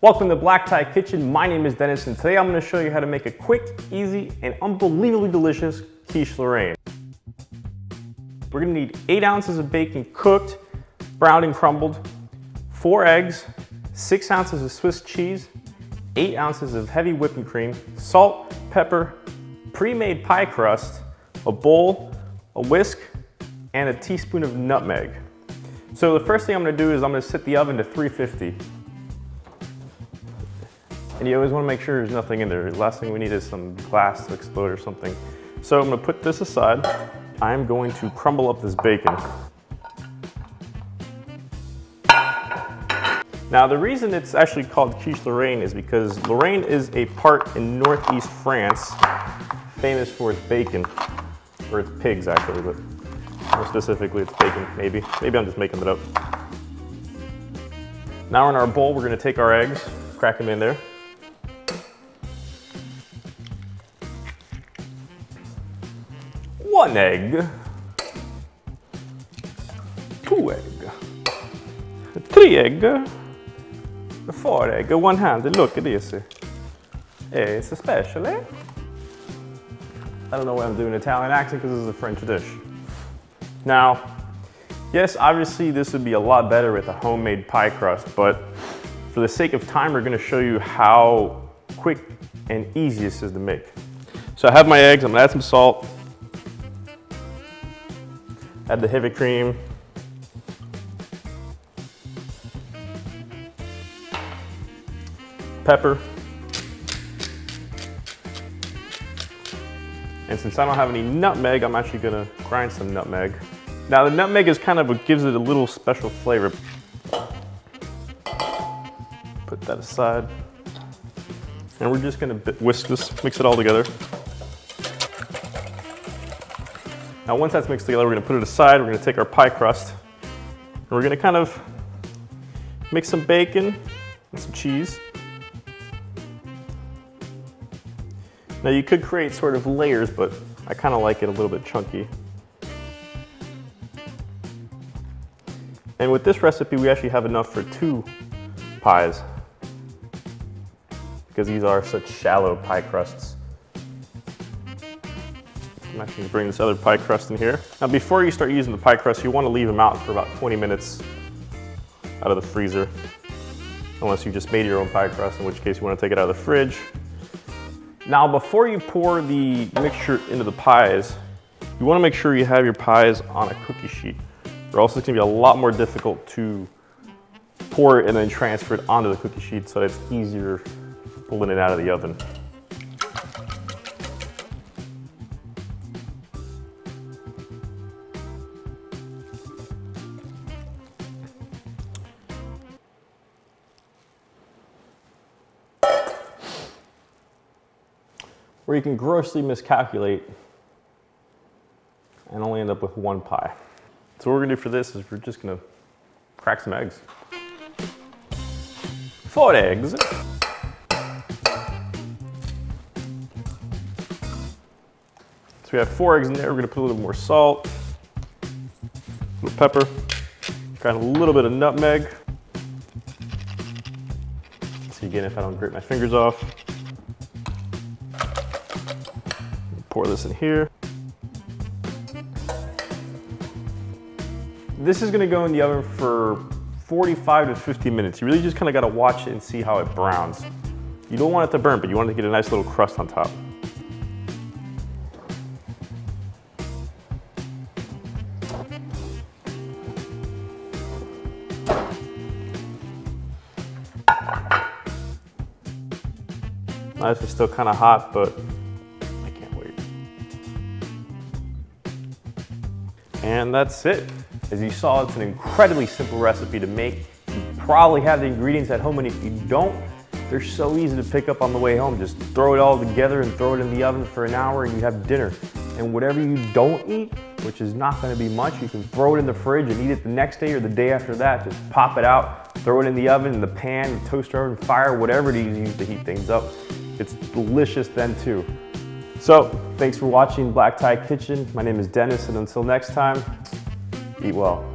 Welcome to Black Tie Kitchen. My name is Dennis, and today I'm going to show you how to make a quick, easy, and unbelievably delicious Quiche Lorraine. We're going to need 8 ounces of bacon cooked, browned and crumbled, 4 eggs, 6 ounces of Swiss cheese, 8 ounces of heavy whipping cream, salt, pepper, pre-made pie crust, a bowl, a whisk, and a teaspoon of nutmeg. So the first thing I'm going to do is I'm going to set the oven to 350. And you always want to make sure there's nothing in there. The last thing we need is some glass to explode or something. So I'm going to put this aside. I'm going to crumble up this bacon. Now the reason it's actually called Quiche Lorraine is because Lorraine is a part in northeast France famous for its bacon, or its pigs actually, but more specifically it's bacon, maybe. Maybe I'm just making it up. Now in our bowl we're going to take our eggs, crack them in there. 1 egg, 2 egg, 3 egg, 4 egg, one-handed. Look at this. It's a special, eh? I don't know why I'm doing an Italian accent because this is a French dish. Now, yes, obviously this would be a lot better with a homemade pie crust, but for the sake of time, we're going to show you how quick and easy this is to make. So I have my eggs. I'm going to add some salt. Add the heavy cream. Pepper. And since I don't have any nutmeg, I'm actually gonna grind some nutmeg. Now the nutmeg is kind of what gives it a little special flavor. Put that aside. And we're just gonna whisk this, mix it all together. Now once that's mixed together, we're gonna put it aside. We're gonna take our pie crust and we're gonna kind of mix some bacon and some cheese. Now you could create sort of layers, but I kind of like it a little bit chunky. And with this recipe, we actually have enough for 2 pies because these are such shallow pie crusts. I'm actually going to bring this other pie crust in here. Now before you start using the pie crust, you want to leave them out for about 20 minutes out of the freezer. Unless you just made your own pie crust, in which case you want to take it out of the fridge. Now before you pour the mixture into the pies, you want to make sure you have your pies on a cookie sheet, or else it's going to be a lot more difficult to pour it and then transfer it onto the cookie sheet so that it's easier pulling it out of the oven. Where you can grossly miscalculate and only end up with 1 pie. So what we're gonna do for this is we're just gonna crack some eggs. 4 eggs. So we have 4 eggs in there. We're gonna put a little more salt, a little pepper, got a little bit of nutmeg. See again if I don't grate my fingers off. Pour this in here. This is gonna go in the oven for 45 to 50 minutes. You really just kind of gotta watch it and see how it browns. You don't want it to burn, but you want it to get a nice little crust on top. Now this is still kind of hot, but and that's it. As you saw, it's an incredibly simple recipe to make. You probably have the ingredients at home, and if you don't, they're so easy to pick up on the way home. Just throw it all together and throw it in the oven for an hour and you have dinner. And whatever you don't eat, which is not gonna be much, you can throw it in the fridge and eat it the next day or the day after that. Just pop it out, throw it in the oven, in the pan, the toaster oven, fire, whatever it is you use to heat things up. It's delicious then too. So, thanks for watching Black Tie Kitchen. My name is Dennis, and until next time, eat well.